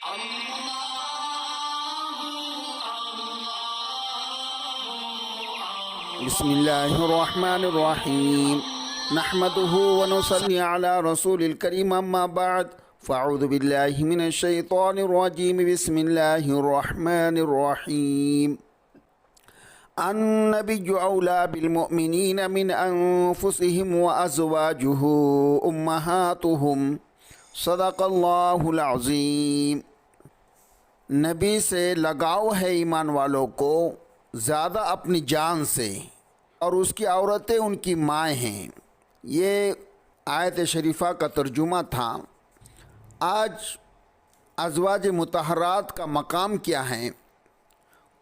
بسم اللہ الرحمن الرحیم نحمده ونصلی علی رسول الکریم اما بعد فاعوذ باللہ من الشیطان الرجیم بسم اللہ الرحمن الرحیم النبی اولا بالمؤمنین من انفسهم وازواجه امہاتهم صدق اللہ العظیم۔ نبی سے لگاؤ ہے ایمان والوں کو زیادہ اپنی جان سے، اور اس کی عورتیں ان کی مائیں ہیں۔ یہ آیت شریفہ کا ترجمہ تھا۔ آج ازواج مطہرات کا مقام کیا ہے،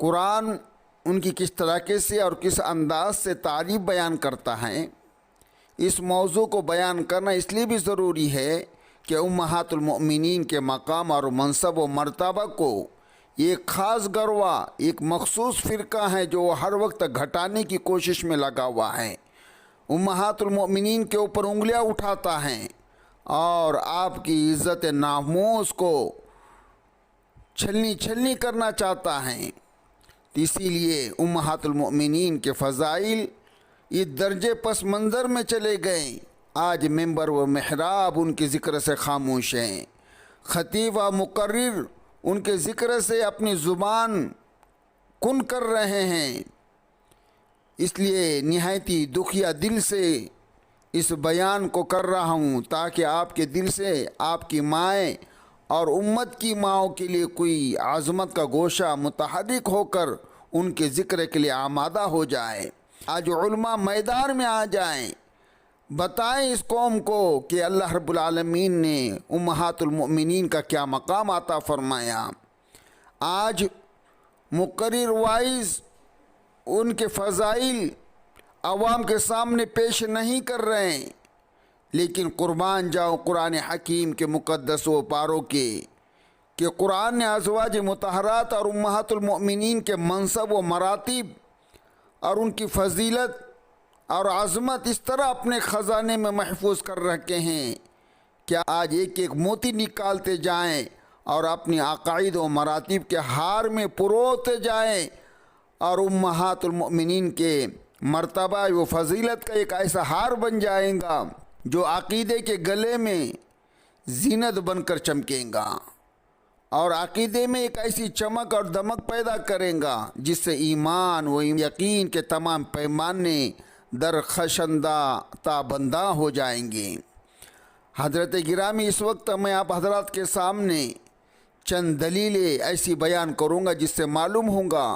قرآن ان کی کس طریقے سے اور کس انداز سے تعریف بیان کرتا ہے، اس موضوع کو بیان کرنا اس لیے بھی ضروری ہے کہ امہات المؤمنین کے مقام اور منصب و مرتبہ کو ایک خاص گروہ، ایک مخصوص فرقہ ہے جو ہر وقت گھٹانے کی کوشش میں لگا ہوا ہے، امہات المؤمنین کے اوپر انگلیاں اٹھاتا ہے اور آپ کی عزت ناموس کو چھلنی کرنا چاہتا ہے۔ اسی لیے امہات المؤمنین کے فضائل اس درجے پس منظر میں چلے گئے، آج ممبر و محراب ان کے ذکر سے خاموش ہیں، خطیب و مقرر ان کے ذکر سے اپنی زبان کن کر رہے ہیں۔ اس لیے نہایتی دکھیا دل سے اس بیان کو کر رہا ہوں تاکہ آپ کے دل سے آپ کی مائیں اور امت کی ماؤں کے لیے کوئی عظمت کا گوشہ متحرک ہو کر ان کے ذکر کے لیے آمادہ ہو جائے۔ آج علماء میدان میں آ جائیں، بتائیں اس قوم کو کہ اللہ رب العالمین نے امہات المؤمنین کا کیا مقام عطا فرمایا۔ آج مقرر وائز ان کے فضائل عوام کے سامنے پیش نہیں کر رہے ہیں، لیکن قربان جاؤ قرآن حکیم کے مقدس و پاروں کے کہ قرآن نے ازواج مطہرات اور امہات المؤمنین کے منصب و مراتب اور ان کی فضیلت اور عظمت اس طرح اپنے خزانے میں محفوظ کر رکھے ہیں کہ آج ایک ایک موتی نکالتے جائیں اور اپنی عقائد و مراتب کے ہار میں پروتے جائیں، اور امہات المؤمنین کے مرتبہ و فضیلت کا ایک ایسا ہار بن جائے گا جو عقیدے کے گلے میں زینت بن کر چمکیں گا، اور عقیدے میں ایک ایسی چمک اور دمک پیدا کریں گا جس سے ایمان و یقین کے تمام پیمانے درخشندہ تابندہ ہو جائیں گے۔ حضرت گرامی، اس وقت میں آپ حضرات کے سامنے چند دلیلیں ایسی بیان کروں گا جس سے معلوم ہوگا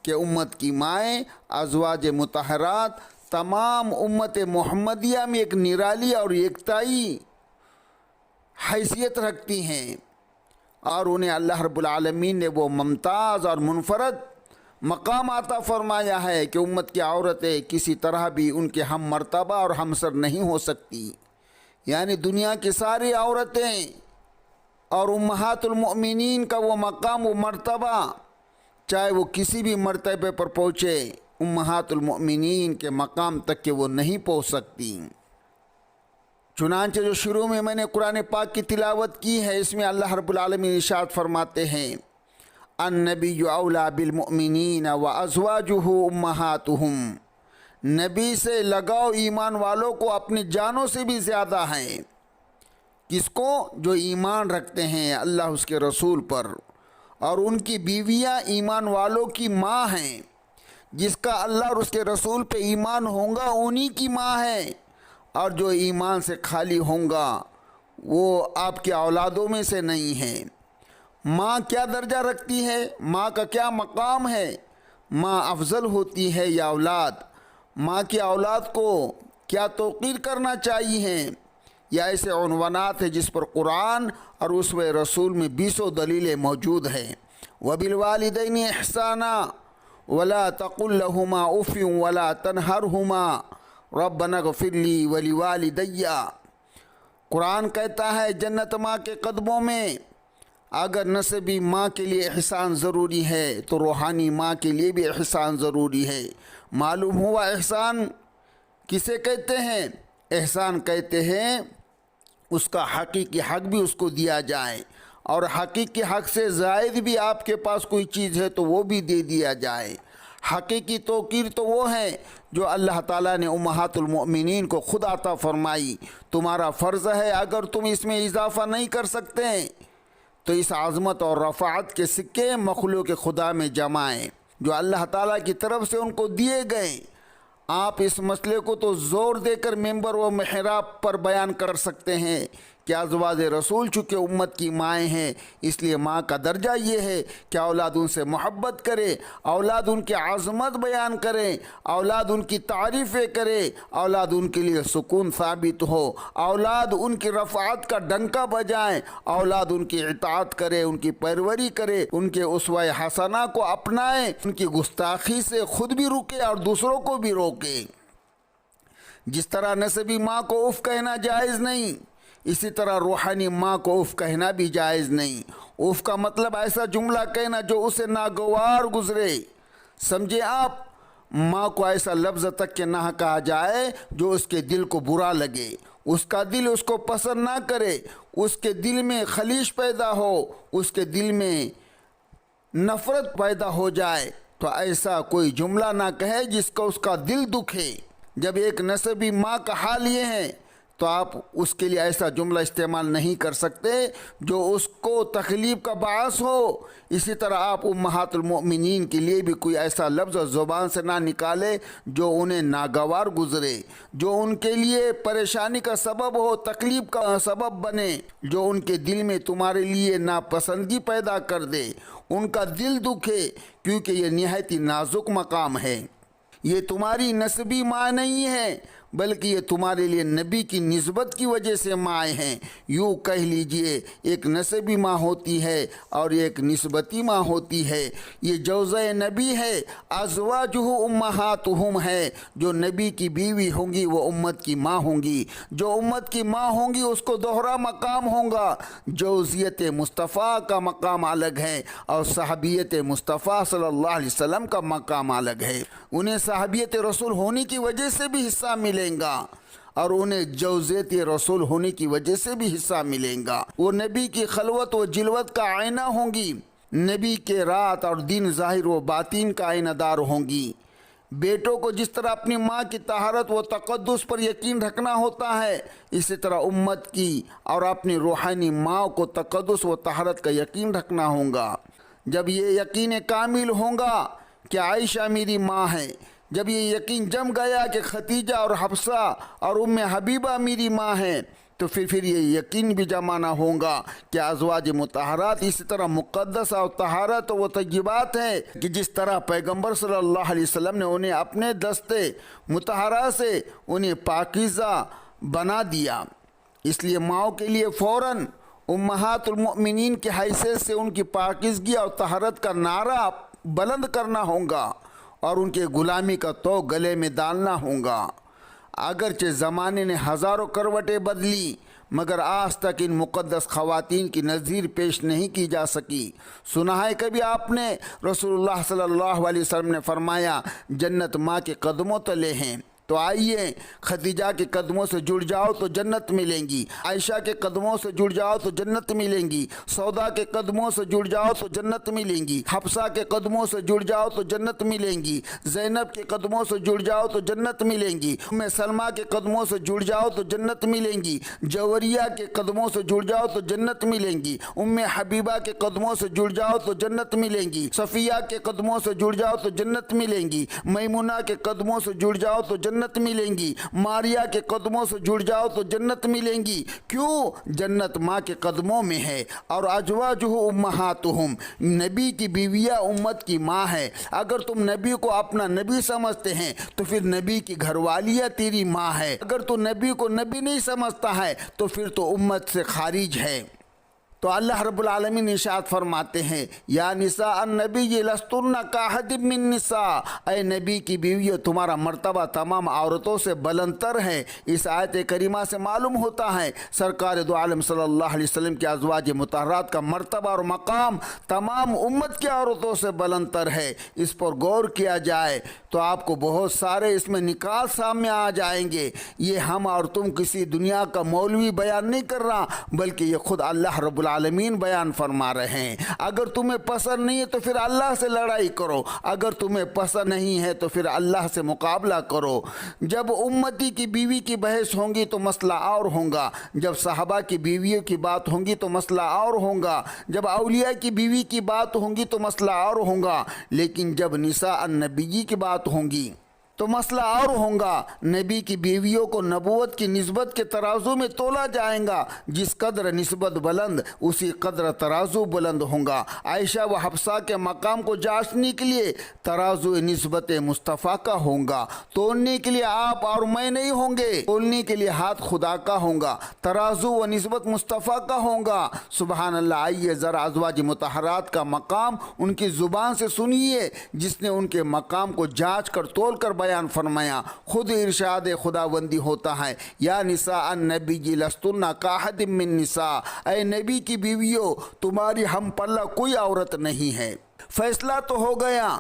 کہ امت کی مائیں ازواج مطہرات تمام امت محمدیہ میں ایک نرالی اور ایکتائی حیثیت رکھتی ہیں، اور انہیں اللہ رب العالمین نے وہ ممتاز اور منفرد مقام عطا فرمایا ہے کہ امت کی عورتیں کسی طرح بھی ان کے ہم مرتبہ اور ہمسر نہیں ہو سکتی۔ یعنی دنیا کی ساری عورتیں اور امہات المؤمنین کا وہ مقام و مرتبہ، چاہے وہ کسی بھی مرتبے پر پہنچے، امہات المؤمنین کے مقام تک کہ وہ نہیں پہنچ سکتی۔ چنانچہ جو شروع میں نے قرآن پاک کی تلاوت کی ہے، اس میں اللہ رب العالمین ارشاد فرماتے ہیں النبی اولا بالمؤمنین وازواجہ امہاتہم، نبی سے لگاؤ ایمان والوں کو اپنی جانوں سے بھی زیادہ ہیں۔ کس کو؟ جو ایمان رکھتے ہیں اللہ اس کے رسول پر، اور ان کی بیویاں ایمان والوں کی ماں ہیں۔ جس کا اللہ اور اس کے رسول پہ ایمان ہوگا انہی کی ماں ہے، اور جو ایمان سے خالی ہوگا وہ آپ کی اولادوں میں سے نہیں ہے۔ ماں کیا درجہ رکھتی ہے، ماں کا کیا مقام ہے، ماں افضل ہوتی ہے یا اولاد، ماں کی اولاد کو کیا توقیر کرنا چاہیے، یا ایسے عنوانات ہیں جس پر قرآن اور اسوہ رسول میں 20 دلیلیں موجود ہیں۔ وَبِالْوَالِدَيْنِ إِحْسَانًا وَلَا تَقُلْ لَهُمَا أُفٍّ وَلَا تَنْهَرْهُمَا رَبَّنَا اغْفِرْ لِي وَلِوَالِدَيَّ۔ قرآن کہتا ہے جنت ماں کے قدموں میں، اگر نسبی ماں کے لیے احسان ضروری ہے تو روحانی ماں کے لیے بھی احسان ضروری ہے۔ معلوم ہوا احسان کسے کہتے ہیں؟ احسان کہتے ہیں اس کا حقیقی حق بھی اس کو دیا جائے، اور حقیقی حق سے زائد بھی آپ کے پاس کوئی چیز ہے تو وہ بھی دے دیا جائے۔ حقیقی توقیر تو وہ ہے جو اللہ تعالیٰ نے امہات المؤمنین کو خود عطا فرمائی۔ تمہارا فرض ہے اگر تم اس میں اضافہ نہیں کر سکتے تو اس عظمت اور رفعت کے سکے مخلوق خدا میں جمائیں جو اللہ تعالیٰ کی طرف سے ان کو دیے گئے۔ آپ اس مسئلے کو تو زور دے کر ممبر و محراب پر بیان کر سکتے ہیں کہ ازواج رسول چونکہ امت کی مائیں ہیں، اس لیے ماں کا درجہ یہ ہے کہ اولاد ان سے محبت کرے، اولاد ان کی عظمت بیان کرے، اولاد ان کی تعریفیں کرے، اولاد ان کے لیے سکون ثابت ہو، اولاد ان کی رفعت کا ڈنکا بجائیں، اولاد ان کی اطاعت کرے، ان کی پیروری کرے، ان کے اسوہ حسنہ کو اپنائیں، ان کی گستاخی سے خود بھی رکے اور دوسروں کو بھی روکے۔ جس طرح نسبی ماں کو اف کہنا جائز نہیں، اسی طرح روحانی ماں کو اف کہنا بھی جائز نہیں۔ اف کا مطلب ایسا جملہ کہنا جو اسے ناگوار گزرے۔ سمجھے آپ، ماں کو ایسا لفظ تک کہ نہ کہا جائے جو اس کے دل کو برا لگے، اس کا دل اس کو پسند نہ کرے، اس کے دل میں خلیش پیدا ہو، اس کے دل میں نفرت پیدا ہو جائے، تو ایسا کوئی جملہ نہ کہے جس کا اس کا دل دکھے۔ جب ایک نسبی ماں کا حال یہ ہے تو آپ اس کے لیے ایسا جملہ استعمال نہیں کر سکتے جو اس کو تکلیف کا باعث ہو۔ اسی طرح آپ امہات المؤمنین کے لیے بھی کوئی ایسا لفظ زبان سے نہ نکالے جو انہیں ناگوار گزرے، جو ان کے لیے پریشانی کا سبب ہو، تکلیف کا سبب بنے، جو ان کے دل میں تمہارے لیے ناپسندگی پیدا کر دے، ان کا دل دکھے، کیونکہ یہ نہایت نازک مقام ہے۔ یہ تمہاری نسبی ماں نہیں ہے بلکہ یہ تمہارے لیے نبی کی نسبت کی وجہ سے مائیں ہیں۔ یوں کہہ لیجئے ایک نسبی ماں ہوتی ہے اور ایک نسبتی ماں ہوتی ہے۔ یہ جوزہ نبی ہے، ازواجہ امہاتہم ہے۔ جو نبی کی بیوی ہوں گی وہ امت کی ماں ہوں گی، جو امت کی ماں ہوں گی اس کو دوہرا مقام ہوگا۔ جوزیت مصطفیٰ کا مقام الگ ہے اور صحابیت مصطفیٰ صلی اللہ علیہ وسلم کا مقام الگ ہے۔ انہیں صحابیت رسول ہونے کی وجہ سے بھی حصہ ملے گا اور انہیں جوزیت رسول ہونے کی وجہ سے بھی حصہ ملیں گا۔ وہ نبی کی خلوت و جلوت کا آئینہ ہوں گی، نبی کے رات اور دن ظاہر و باطن کا آئینہ دار ہوں گی۔ بیٹوں کو جس طرح اپنی ماں کی طہارت و تقدس پر یقین رکھنا ہوتا ہے، اسی طرح امت کی اور اپنی روحانی ماں کو تقدس و طہارت کا یقین رکھنا ہوگا۔ جب یہ یقین کامل ہوگا کہ عائشہ میری ماں ہے، جب یہ یقین جم گیا کہ ختیجہ اور حفصہ اور ام حبیبہ میری ماں ہیں، تو پھر یہ یقین بھی جمانا ہوگا کہ ازواج مطہرات اسی طرح مقدس اور طہارت و طیبات ہیں کہ جس طرح پیغمبر صلی اللہ علیہ وسلم نے انہیں اپنے دستے مطہرہ سے انہیں پاکیزہ بنا دیا۔ اس لیے ماؤں کے لیے فوراً امہات المؤمنین کی حیثیت سے ان کی پاکیزگی اور طہارت کا نعرہ بلند کرنا ہوگا اور ان کے غلامی کا تو گلے میں ڈالنا ہوگا۔ اگرچہ زمانے نے ہزاروں کروٹیں بدلی مگر آج تک ان مقدس خواتین کی نظیر پیش نہیں کی جا سکی۔ سنا ہے کبھی آپ نے رسول اللہ صلی اللہ علیہ وسلم نے فرمایا جنت ماں کے قدموں تلے ہیں؟ تو آئیے خدیجہ کے قدموں سے جڑ جاؤ تو جنت ملیں گی، عائشہ کے قدموں سے جڑ جاؤ تو جنت ملیں گی، سودا کے قدموں سے جڑ جاؤ تو جنت ملیں گی، حفصہ کے قدموں سے جڑ جاؤ تو جنت ملیں گی، زینب کے قدموں سے جڑ جاؤ تو جنت ملیں گی، ام سلمہ کے قدموں سے جڑ جاؤ تو جنت ملیں گی، جوریہ کے قدموں سے جڑ جاؤ تو جنت ملیں گی، ام حبیبہ کے قدموں سے جڑ جاؤ تو جنت ملیں گی، صفیہ کے قدموں سے جڑ جاؤ تو جنت ملیں گی، میمونہ کے قدموں سے جڑ جاؤ تو جنت ملیں گی، ماریہ کے قدموں سے جڑ جاؤ تو جنت ملیں گی۔ کیوں؟ جنت ماں کے قدموں میں ہے۔ اور ازواجہ امہاتہم، نبی کی بیویاں امت کی ماں ہے۔ اگر تم نبی کو اپنا نبی سمجھتے ہیں تو پھر نبی کی گھر والیاں تیری ماں ہے۔ اگر تو نبی کو نبی نہیں سمجھتا ہے تو پھر تو امت سے خارج ہے۔ تو اللہ رب العالمین ارشاد فرماتے ہیں یا نساء النبی لستن کاحد من نساء، اے نبی کی بیویوں تمہارا مرتبہ تمام عورتوں سے بلند تر ہے۔ اس آیت کریمہ سے معلوم ہوتا ہے سرکار دو عالم صلی اللہ علیہ وسلم کے ازواج مطہرات کا مرتبہ اور مقام تمام امت کی عورتوں سے بلند تر ہے۔ اس پر غور کیا جائے تو آپ کو بہت سارے اس میں نکات سامنے آ جائیں گے۔ یہ ہم اور تم کسی دنیا کا مولوی بیان نہیں کر رہا بلکہ یہ خود اللہ رب العالمین العالمین بیان فرما رہے ہیں۔ اگر تمہیں پسند نہیں ہے تو پھر اللہ سے لڑائی کرو، اگر تمہیں پسند نہیں ہے تو پھر اللہ سے مقابلہ کرو۔ جب امتی کی بیوی کی بحث ہوں گی تو مسئلہ اور ہوگا، جب صحابہ کی بیویوں کی بات ہوں گی تو مسئلہ اور ہوگا، جب اولیاء کی بیوی کی بات ہوں گی تو مسئلہ اور ہوگا، لیکن جب نساء النبی کی بات ہوں گی تو مسئلہ اور ہوگا۔ نبی کی بیویوں کو نبوت کی نسبت کے ترازو میں تولا جائے گا، جس قدر نسبت بلند اسی قدر ترازو بلند ہوگا۔ عائشہ و حفصہ کے مقام کو جانچنے کے لیے ترازو نسبت مصطفیٰ کا ہوگا، تولنے کے لیے آپ اور میں نہیں ہوں گے، تولنے کے لیے ہاتھ خدا کا ہوگا، ترازو و نسبت مصطفیٰ کا ہوگا۔ سبحان اللہ۔ آئیے ذرا ازواج مطہرات کا مقام ان کی زبان سے سنیے، جس نے ان کے مقام کو جانچ کر تول کر بیان فرمایا۔ خود ارشاد خداوندی ہوتا ہے، یا نساء النبی لستن کاحد من نساء، اے نبی کی بیویوں تمہاری ہم پلہ کوئی عورت نہیں ہے۔ فیصلہ تو ہو گیا،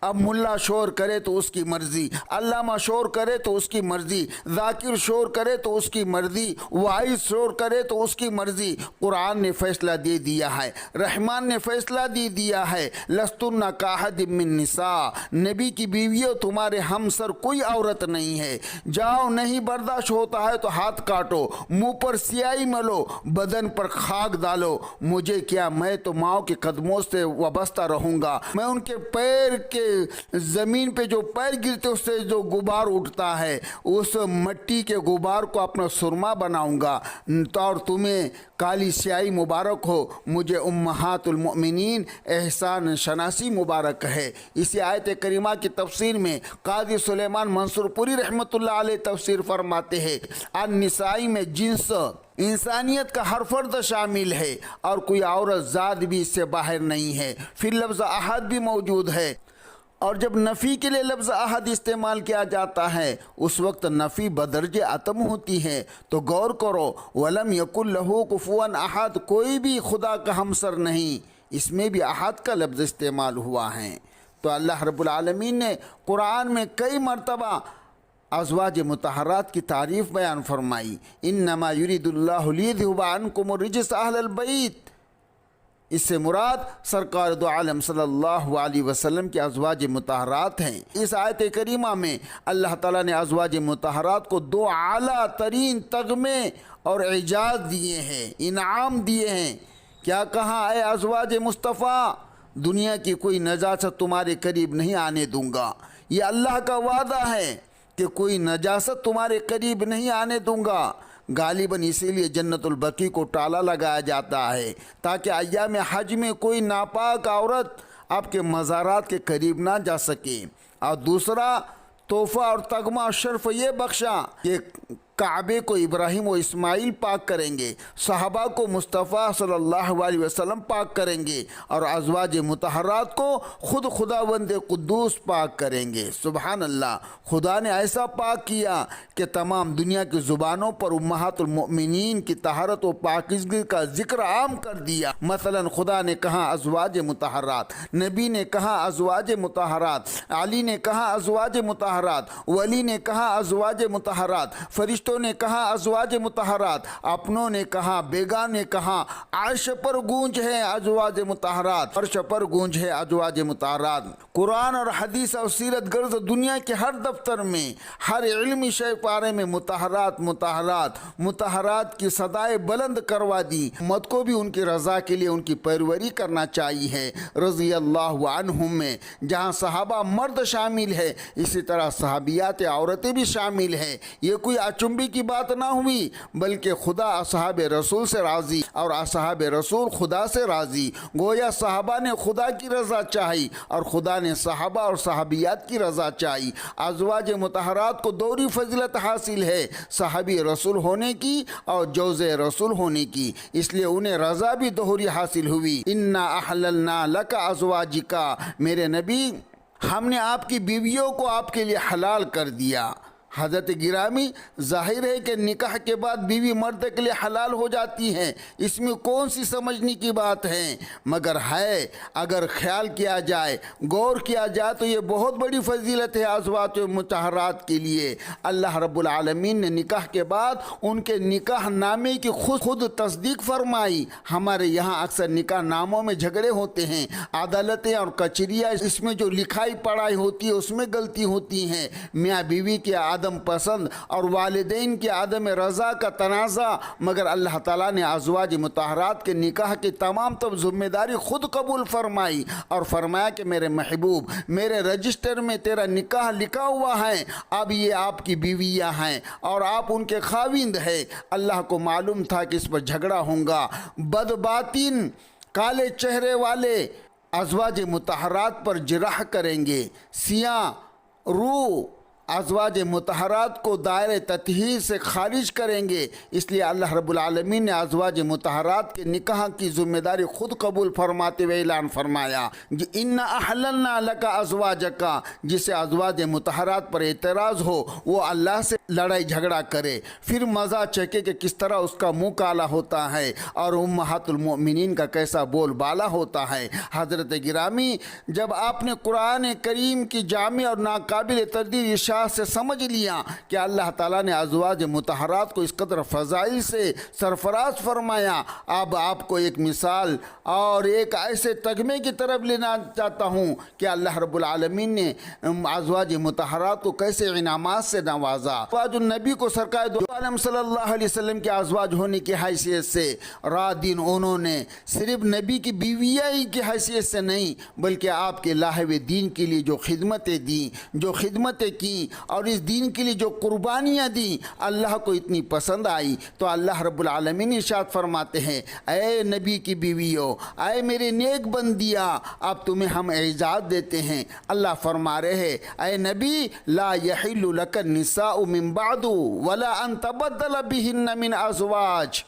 اب ملا شور کرے تو اس کی مرضی، علامہ شور کرے تو اس کی مرضی، ذاکر شور کرے تو اس کی مرضی، وائز شور کرے تو اس کی مرضی۔ قرآن نے فیصلہ دے دیا ہے، رحمان نے فیصلہ دے دیا ہے، لستن کاحد من نساء، نبی کی بیویوں تمہارے ہمسر کوئی عورت نہیں ہے۔ جاؤ، نہیں برداشت ہوتا ہے تو ہاتھ کاٹو، منہ پر سیاہی ملو، بدن پر خاک ڈالو، مجھے کیا، میں تو ماؤں کے قدموں سے وابستہ رہوں گا، میں ان کے پیر کے زمین پہ جو پیر گرتے اس سے جو غبار اٹھتا ہے اس مٹی کے غبار کو اپنا سرما بناؤں گا، اور تمہیں کالی سیاہی مبارک ہو، مجھے امہات المؤمنین احسان شناسی مبارک ہے۔ اسی آیت کریمہ کی تفسیر میں قاضی سلیمان منصور پوری رحمۃ اللہ علیہ تفسیر فرماتے ہیں، النسائی میں جنس انسانیت کا ہر فرد شامل ہے اور کوئی عورت ذات بھی اس سے باہر نہیں ہے۔ پھر لفظ احد بھی موجود ہے، اور جب نفی کے لیے لفظ احد استعمال کیا جاتا ہے اس وقت نفی بدرجہ اتم ہوتی ہے۔ تو غور کرو، وَلَمْ يَكُنْ لَهُ كُفُوًا أَحَدٌ، کوئی بھی خدا کا ہمسر نہیں، اس میں بھی احد کا لفظ استعمال ہوا ہے۔ تو اللہ رب العالمین نے قرآن میں کئی مرتبہ ازواج مطہرات کی تعریف بیان فرمائی، انما یرید اللہ لیذھب عنکم الرجس اہل البیت، اس سے مراد سرکار دو عالم صلی اللہ علیہ وسلم کی ازواج مطہرات ہیں۔ اس آیت کریمہ میں اللہ تعالیٰ نے ازواج مطہرات کو دو اعلیٰ ترین تغمے اور اعزاز دیے ہیں، انعام دیے ہیں۔ کیا کہا، اے ازواج مصطفیٰ، دنیا کی کوئی نجاست تمہارے قریب نہیں آنے دوں گا۔ یہ اللہ کا وعدہ ہے کہ کوئی نجاست تمہارے قریب نہیں آنے دوں گا۔ غالباً اسی لیے جنت البقیع کو تالا لگایا جاتا ہے تاکہ ایام حج میں کوئی ناپاک عورت آپ کے مزارات کے قریب نہ جا سکے۔ اور دوسرا تحفہ اور تغمہ اور شرف یہ بخشا کہ کعبے کو ابراہیم و اسماعیل پاک کریں گے، صحابہ کو مصطفیٰ صلی اللہ علیہ وسلم پاک کریں گے، اور ازواج مطہرات کو خود خداوند قدوس پاک کریں گے۔ سبحان اللہ، خدا نے ایسا پاک کیا کہ تمام دنیا کی زبانوں پر امہات المؤمنین کی طہارت و پاکیزگی کا ذکر عام کر دیا۔ مثلا خدا نے کہا ازواج مطہرات، نبی نے کہا ازواج مطہرات، علی نے کہا ازواج مطہرات، ولی نے کہا ازواج مطہرات، فرشتوں نے کہا ازواج مطہرات، اپنوں نے کہا، بیگاں نے کہا، عرش پر گونج ہے ازواج مطہرات، عرش پر گونج ہے ازواج مطہرات۔ قرآن اور حدیث اور سیرت گرز دنیا کے ہر دفتر میں، ہر علمی شے پارے میں مطہرات مطہرات مطہرات کی صدائے بلند کروا دی۔ امت کو بھی ان کی رضا کے لیے ان کی پیروی کرنا چاہیے۔ رضی اللہ عنہم میں جہاں صحابہ مرد شامل ہے، اسی طرح صحابیات عورتیں بھی شامل ہیں۔ یہ کوئی اچنبی کی بات نہ ہوئی، بلکہ خدا اصحاب رسول سے راضی اور اصحاب رسول خدا سے راضی۔ گویا صحابہ نے خدا کی رضا چاہی اور خدا نے صحابہ اور صحابیات کی رضا چاہی۔ ازواج مطہرات کو دوہری فضیلت حاصل ہے، صحابی رسول ہونے کی اور جوز رسول ہونے کی، اس لیے انہیں رضا بھی دوہری حاصل ہوئی۔ انا احللنا لک ازواجک، میرے نبی ہم نے آپ کی بیویوں کو آپ کے لیے حلال کر دیا۔ حضرت گرامی، ظاہر ہے کہ نکاح کے بعد بیوی مرد کے لیے حلال ہو جاتی ہیں، اس میں کون سی سمجھنے کی بات ہے، مگر ہے اگر خیال کیا جائے، غور کیا جائے تو یہ بہت بڑی فضیلت ہے ازواج مطہرات کے لیے۔ اللہ رب العالمین نے نکاح کے بعد ان کے نکاح نامے کی خود تصدیق فرمائی۔ ہمارے یہاں اکثر نکاح ناموں میں جھگڑے ہوتے ہیں، عدالتیں اور کچہریاں، اس میں جو لکھائی پڑھائی ہوتی ہے اس میں غلطی ہوتی ہیں، میاں بیوی کے عدم پسند اور والدین کے عدم رضا کا تنازع، مگر اللہ تعالیٰ نے ازواج مطہرات کے نکاح کی تمام ذمہ داری خود قبول فرمائی اور فرمایا کہ میرے محبوب، میرے رجسٹر میں تیرا نکاح لکھا ہوا ہے، اب یہ آپ کی بیویاں ہیں اور آپ ان کے خاوند ہیں۔ اللہ کو معلوم تھا کہ اس پر جھگڑا ہوگا، بدباطن کالے چہرے والے ازواج مطہرات پر جرح کریں گے، سیاہ روح ازواج مطہرات کو دائرہ تطہیر سے خارج کریں گے، اس لیے اللہ رب العالمین نے ازواج مطہرات کے نکاح کی ذمہ داری خود قبول فرماتے ہوئے اعلان فرمایا کہ اِنَّا أَحْلَلْنَا لَكَ أَزْوَاجَكَ، جسے ازواج مطہرات پر اعتراض ہو وہ اللہ سے لڑائی جھگڑا کرے، پھر مزہ چکے کہ کس طرح اس کا منہ کالا ہوتا ہے اور امہات المؤمنین کا کیسا بول بالا ہوتا ہے۔ حضرت گرامی، جب آپ نے قرآن کریم کی جامع اور ناقابل تردید ارشاد سے سمجھ لیا کہ اللہ تعالیٰ نے ازواج مطہرات کو اس قدر فضائل سے سرفراز فرمایا، اب آپ کو ایک مثال اور ایک ایسے تگمے کی طرف لینا چاہتا ہوں کہ اللہ رب العالمین نے ازواج مطہرات کو کیسے انعامات سے نوازا۔ ازواج النبی کو سرکار دو عالم صلی اللہ علیہ وسلم کے ازواج ہونے کی حیثیت سے رات دن انہوں نے صرف نبی کی بیویاں ہی کی حیثیت سے نہیں بلکہ آپ کے لاہو دین کے لیے جو خدمتیں دیں، جو خدمتیں کی اور اس دین کے لیے جو قربانیاں دیں، اللہ کو اتنی پسند آئی تو اللہ رب العالمین ارشاد فرماتے ہیں، اے نبی کی بیویوں، اے میرے نیک بندیاں، اب تمہیں ہم اعزاز دیتے ہیں۔ اللہ فرما رہے ہیں، اے نبی، لا یحل لک النساء من بعد ولا ان تبدل بہن من ازواج۔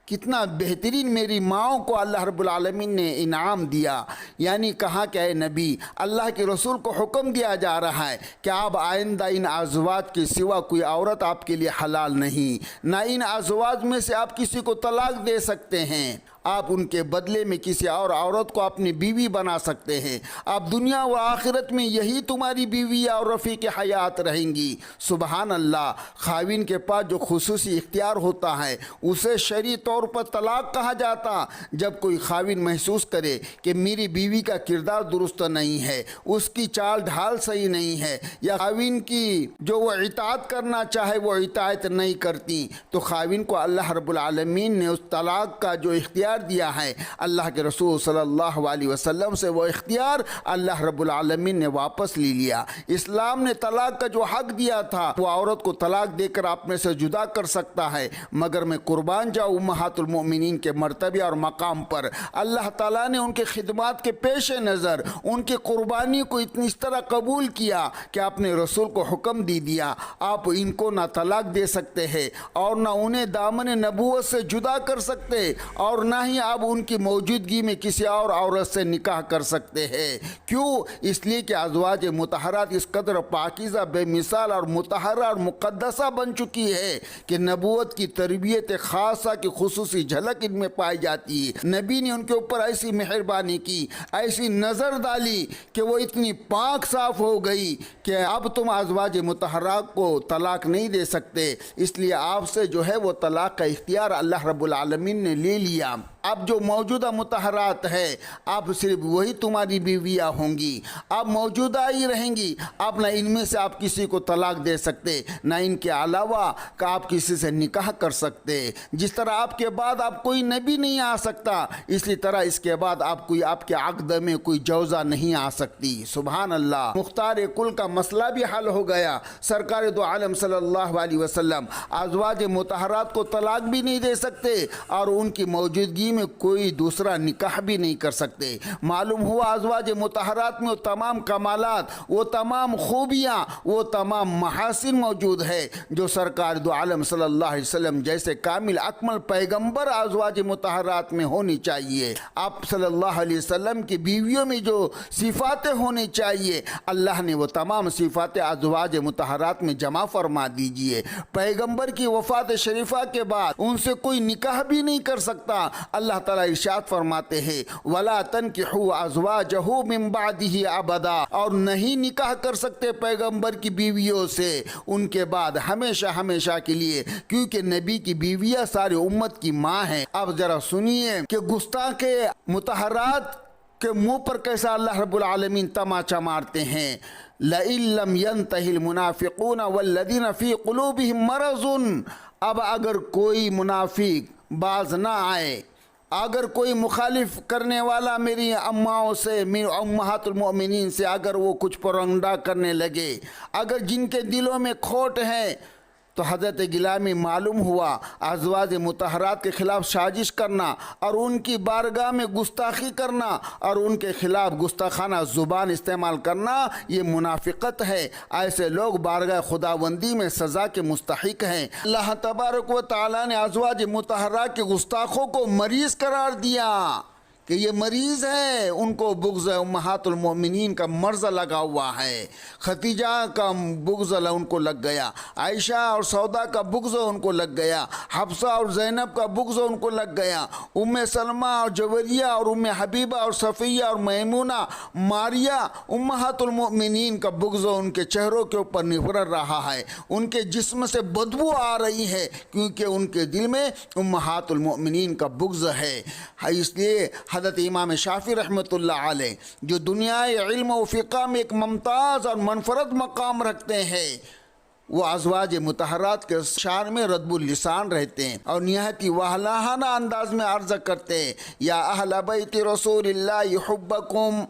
کتنا بہترین میری ماؤں کو اللہ رب العالمین نے انعام دیا، یعنی کہا کہ اے نبی، اللہ کے رسول کو حکم دیا جا رہا ہے کہ آپ آئندہ ان ازواج کے سوا کوئی عورت آپ کے لیے حلال نہیں، نہ ان ازواج میں سے آپ کسی کو طلاق دے سکتے ہیں، آپ ان کے بدلے میں کسی اور عورت کو اپنی بیوی بنا سکتے ہیں، اب دنیا و آخرت میں یہی تمہاری بیوی اور رفیق حیات رہیں گی۔ سبحان اللہ، خاوند کے پاس جو خصوصی اختیار ہوتا ہے اسے شرعی طور پر طلاق کہا جاتا۔ جب کوئی خاوند محسوس کرے کہ میری بیوی کا کردار درست نہیں ہے، اس کی چال ڈھال صحیح نہیں ہے، یا خاوند کی جو وہ اطاعت کرنا چاہے وہ اطاعت نہیں کرتی، تو خاوند کو اللہ رب العالمین نے اس طلاق کا جو اختیار دیا ہے، اللہ کے رسول صلی اللہ علیہ وسلم سے وہ اختیار اللہ رب العالمین نے واپس لے لیا۔ اسلام نے طلاق کا جو حق دیا تھا وہ عورت کو طلاق دے کر اپنے سے جدا کر سکتا ہے، مگر میں قربان جاؤں امہات المؤمنین کے مرتبے اور مقام پر، اللہ تعالیٰ نے ان کے خدمات کے پیش نظر ان کی قربانی کو اتنی اس طرح قبول کیا کہ اپنے رسول کو حکم دیا، آپ ان کو نہ طلاق دے سکتے ہیں اور نہ انہیں دامن نبوت سے جدا کر سکتے اور نہ ہی آپ ان کی موجودگی میں کسی اور عورت سے نکاح کر سکتے ہیں۔ کیوں؟ اس لیے کہ ازواج مطہرات اس قدر پاکیزہ، بے مثال اور مطہرہ اور مقدسہ بن چکی ہے کہ نبوت کی تربیت خاصہ کی خصوصی جھلک ان میں پائی جاتی ہے۔ نبی نے ان کے اوپر ایسی مہربانی کی، ایسی نظر ڈالی کہ وہ اتنی پاک صاف ہو گئی کہ اب تم ازواج مطہرات کو طلاق نہیں دے سکتے، اس لیے آپ سے جو ہے وہ طلاق کا اختیار اللہ رب العالمین نے لے لیا۔ اب جو موجودہ مطہرات ہے اب صرف وہی تمہاری بیویاں ہوں گی، اب موجودہ ہی رہیں گی، اب نہ ان میں سے آپ کسی کو طلاق دے سکتے، نہ ان کے علاوہ کہ آپ کسی سے نکاح کر سکتے۔ جس طرح آپ کے بعد آپ کوئی نبی نہیں آ سکتا، اسی طرح اس کے بعد آپ کے عقد میں کوئی جوزہ نہیں آ سکتی۔ سبحان اللہ، مختار کل کا مسئلہ بھی حل ہو گیا۔ سرکار دو عالم صلی اللہ علیہ وسلم ازواج مطہرات کو طلاق بھی نہیں دے سکتے اور ان کی موجودگی میں کوئی دوسرا نکاح بھی نہیں کر سکتے۔ معلوم ہوا ازواج مطہرات میں وہ تمام کمالات، وہ تمام خوبیاں، وہ تمام محاسن موجود ہے جو سرکار دو عالم صلی اللہ علیہ وسلم جیسے کامل اکمل پیغمبر ازواج مطہرات میں ہونی چاہیے۔ آپ صلی اللہ علیہ وسلم کی بیویوں میں جو صفاتیں ہونی چاہیے، اللہ نے وہ تمام صفات ازواج مطہرات میں جمع فرما دیجئے۔ پیغمبر کی وفات شریفہ کے بعد ان سے کوئی نکاح بھی نہیں کر سکتا۔ اللہ تعالیٰ ارشاد فرماتے ہیں وَلَا تَنْكِحُوا أَزْوَاجَهُ مِن بَعْدِهِ أَبَدًا، اور نہیں نکاح کر سکتے پیغمبر کی بیویوں سے ان کے بعد ہمیشہ ہمیشہ کے لیے، کیونکہ نبی کی بیویاں ساری امت کی ماں ہیں۔ اب ذرا سنیے کہ گستاخ مطہرات کے منہ پر کیسا اللہ رب العالمین تماچا مارتے ہیں۔ لَإِن لَّمْ يَنْتَهِ الْمُنَافِقُونَ وَالَّذِينَ فِي قُلُوبِهِم مَّرَضٌ، اب اگر کوئی منافق باز نہ آئے، اگر کوئی مخالف کرنے والا میری اماؤں سے، میری امہات المؤمنین سے اگر وہ کچھ پرنڈا کرنے لگے، اگر جن کے دلوں میں کھوٹ ہے، تو حضرت گرامی معلوم ہوا ازواج مطہرات کے خلاف سازش کرنا اور ان کی بارگاہ میں گستاخی کرنا اور ان کے خلاف گستاخانہ زبان استعمال کرنا یہ منافقت ہے۔ ایسے لوگ بارگاہ خداوندی میں سزا کے مستحق ہیں۔ اللہ تبارک و تعالیٰ نے ازواج مطہرات کے گستاخوں کو مریض قرار دیا کہ یہ مریض ہے، ان کو بغض امہات المؤمنین کا مرض لگا ہوا ہے۔ خدیجہ کا بغض ان کو لگ گیا، عائشہ اور سودا کا بغض ان کو لگ گیا، حفصہ اور زینب کا بغض ان کو لگ گیا، ام سلمہ اور جویریہ اور ام حبیبہ اور صفیہ اور میمونہ، ماریہ، امہات المؤمنین کا بغض ان کے چہروں کے اوپر نکھر رہا ہے، ان کے جسم سے بدبو آ رہی ہے، کیونکہ ان کے دل میں امہات المؤمنین کا بغض ہے۔ اس لیے حضرت امام شافعی رحمۃ اللہ علیہ جو دنیا علم و فقہ میں ایک ممتاز اور منفرد مقام رکھتے ہیں، وہ ازواج مطہرات کے شان میں ردب اللسان رہتے ہیں اور نہایت وحلانہ انداز میں عرض کرتے ہیں یا اہل بیت رسول اللہ حبکم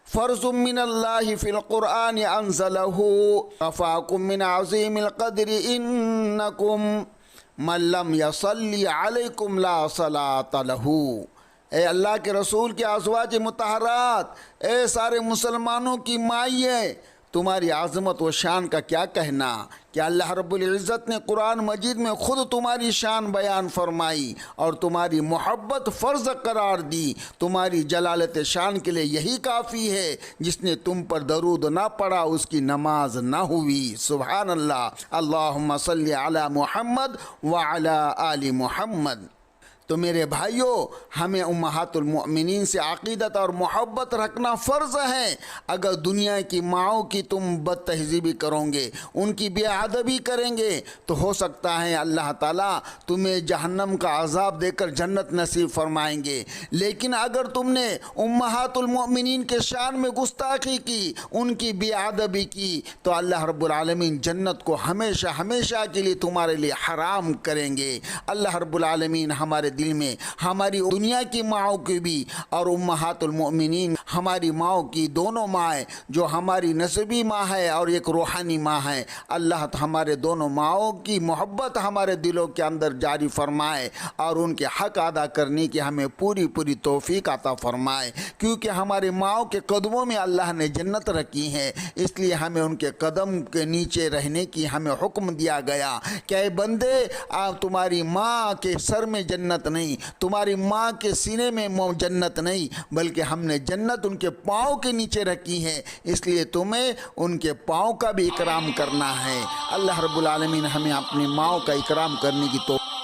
فرض من اللہ فی القرآن انزلہ رفاکم من عظیم القدر انکم من لم یصلی علیکم لا صلاۃ لہ۔ اے اللہ کے رسول کے ازواج مطہرات، اے سارے مسلمانوں کی مائیں، تمہاری عظمت و شان کا کیا کہنا کہ اللہ رب العزت نے قرآن مجید میں خود تمہاری شان بیان فرمائی اور تمہاری محبت فرض قرار دی۔ تمہاری جلالت شان کے لیے یہی کافی ہے، جس نے تم پر درود نہ پڑھا اس کی نماز نہ ہوئی۔ سبحان اللہ، اللہم صلی علی محمد وعلی آل محمد۔ تو میرے بھائیوں، ہمیں امہات المؤمنین سے عقیدت اور محبت رکھنا فرض ہے۔ اگر دنیا کی ماؤں کی تم بد تہذیبی کرو گے، ان کی بے ادبی کریں گے، تو ہو سکتا ہے اللہ تعالیٰ تمہیں جہنم کا عذاب دے کر جنت نصیب فرمائیں گے۔ لیکن اگر تم نے امہات المؤمنین کے شان میں گستاخی کی، ان کی بے ادبی کی، تو اللہ رب العالمین جنت کو ہمیشہ ہمیشہ کے لیے تمہارے لیے حرام کریں گے۔ اللہ رب العالمین ہمارے دل میں ہماری دنیا کی ماؤں کی بھی اور امہات المؤمنین ہماری ماؤں کی دونوں مائیں، جو ہماری نسبی ماں ہے اور ایک روحانی ماں ہے، اللہ ہمارے دونوں ماؤں کی محبت ہمارے دلوں کے اندر جاری فرمائے اور ان کے حق ادا کرنے کی ہمیں پوری پوری توفیق عطا فرمائے، کیونکہ ہمارے ماؤں کے قدموں میں اللہ نے جنت رکھی ہے، اس لیے ہمیں ان کے قدم کے نیچے رہنے کی ہمیں حکم دیا گیا کہ اے بندے، تمہاری ماں کے سر میں جنت نہیں، تمہاری ماں کے سینے میں جنت نہیں، بلکہ ہم نے جنت ان کے پاؤں کے نیچے رکھی ہے، اس لیے تمہیں ان کے پاؤں کا بھی اکرام کرنا ہے۔ اللہ رب العالمین ہمیں اپنی ماؤں کا اکرام کرنے کی توفیق